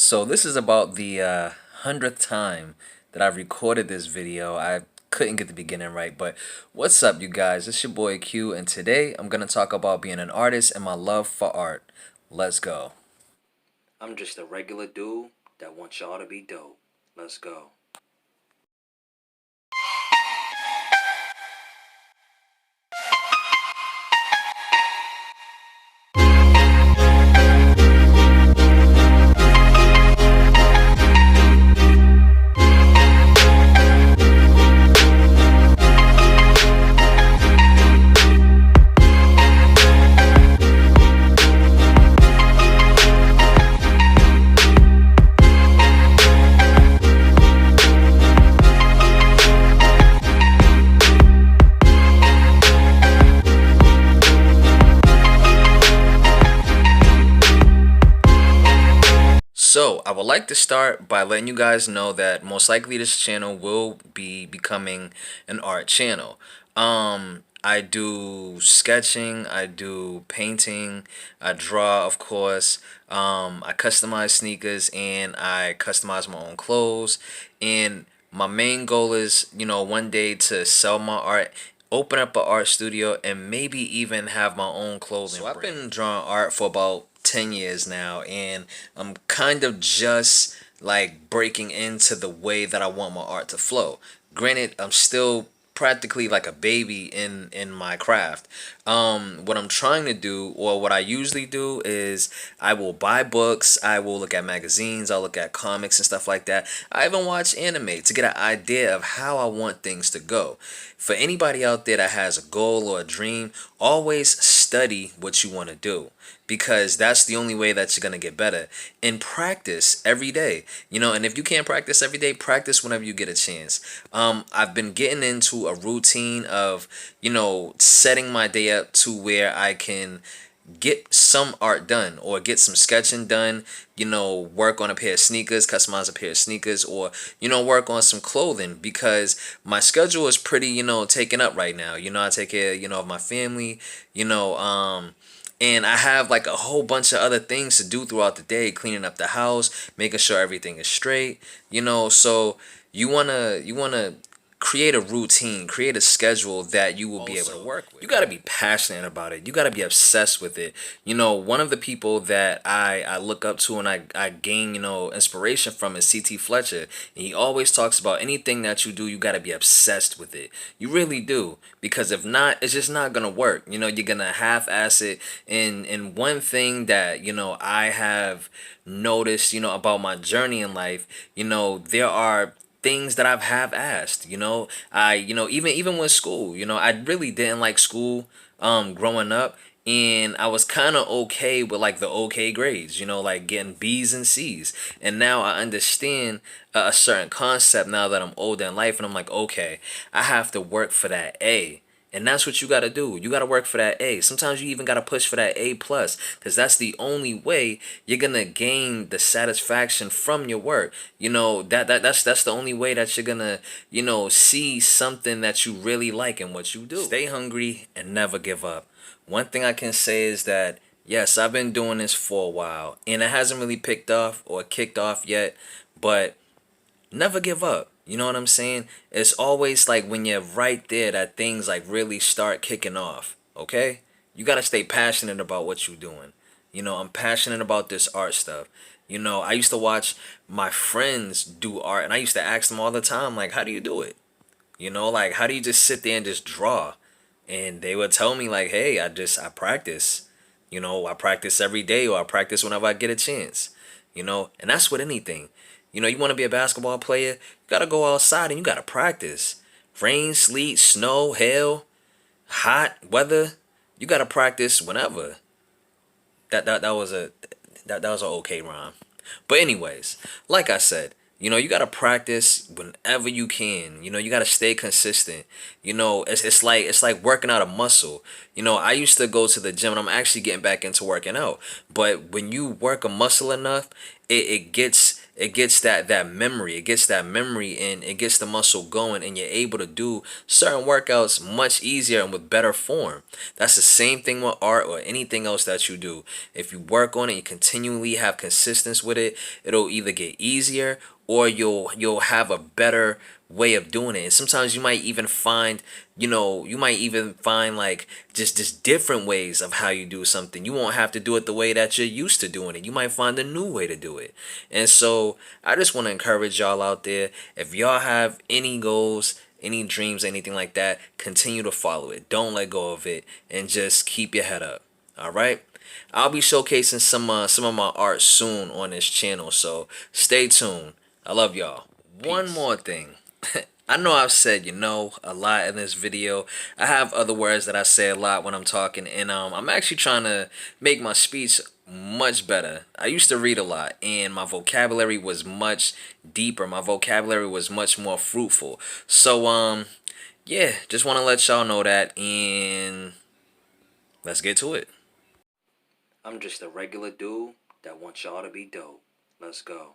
So this is about the 100th time that I've recorded this video. I couldn't get the beginning right, but what's up, you guys? It's your boy Q, and today I'm going to talk about being an artist and my love for art. Let's go. I'm just a regular dude that wants y'all to be dope. Let's go. So, I would like to start by letting you guys know that most likely this channel will be becoming an art channel. I do sketching, I do painting, I draw, of course. I customize sneakers and I customize my own clothes. And my main goal is, one day to sell my art, open up an art studio, and maybe even have my own clothing brand. So I've been drawing art for about 10 years now, and I'm kind of just like breaking into the way that I want my art to flow. Granted, I'm still practically like a baby in my craft. What I'm trying to do, or what I usually do, is I will buy books, I will look at magazines, I'll look at comics and stuff like that. I even watch anime to get an idea of how I want things to go. For anybody out there that has a goal or a dream, always study what you want to do, because that's the only way that you're going to get better. And practice every day, and if you can't practice every day, practice whenever you get a chance. I've been getting into a routine of, setting my day up to where I can get some art done or get some sketching done, work on a pair of sneakers, customize a pair of sneakers, or, work on some clothing, because my schedule is pretty, taken up right now. I take care, of my family, and I have like a whole bunch of other things to do throughout the day, cleaning up the house, making sure everything is straight, so you wanna create a routine, create a schedule that you will be able to work with. You got to be passionate about it. You got to be obsessed with it. One of the people that I look up to and I gain, inspiration from is C.T. Fletcher. And he always talks about anything that you do, you got to be obsessed with it. You really do. Because if not, it's just not going to work. You're going to half-ass it. And one thing that, I have noticed, about my journey in life, there are things that I've have asked, even with school, I really didn't like school growing up, and I was kind of okay with like the okay grades, like getting B's and C's. And now I understand a certain concept now that I'm older in life, and I'm like, okay, I have to work for that A. And that's what you got to do. You got to work for that A. Sometimes you even got to push for that A plus, because that's the only way you're going to gain the satisfaction from your work. That's the only way that you're going to, see something that you really like in what you do. Stay hungry and never give up. One thing I can say is that, yes, I've been doing this for a while, and it hasn't really picked off or kicked off yet, but never give up. You know what I'm saying? It's always like when you're right there that things like really start kicking off. Okay? You got to stay passionate about what you're doing. I'm passionate about this art stuff. I used to watch my friends do art, and I used to ask them all the time, like, how do you do it? Like, how do you just sit there and just draw? And they would tell me like, hey, I practice. I practice every day, or I practice whenever I get a chance. And that's with anything. You want to be a basketball player, you got to go outside and you got to practice. Rain, sleet, snow, hail, hot weather, you got to practice whenever. That was an okay rhyme. But anyways, like I said, you got to practice whenever you can. You got to stay consistent. It's like working out a muscle. I used to go to the gym, and I'm actually getting back into working out. But when you work a muscle enough, it gets it gets that memory. It gets that memory and it gets the muscle going, and you're able to do certain workouts much easier and with better form. That's the same thing with art or anything else that you do. If you work on it, you continually have consistency with it, it'll either get easier or you'll have a better way of doing it. And sometimes you might even find, like just different ways of how you do something. You won't have to do it the way that you're used to doing it. You might find a new way to do it. And so I just want to encourage y'all out there, if y'all have any goals, any dreams, anything like that, continue to follow it. Don't let go of it and just keep your head up. All right? I'll be showcasing some of my art soon on this channel, so stay tuned. I love y'all. One more thing. I know I've said a lot in this video. I have other words that I say a lot when I'm talking, and I'm actually trying to make my speech much better. I used to read a lot and my vocabulary was much deeper. My vocabulary was much more fruitful. So yeah, just want to let y'all know that, and let's get to it. I'm just a regular dude that wants y'all to be dope. Let's go.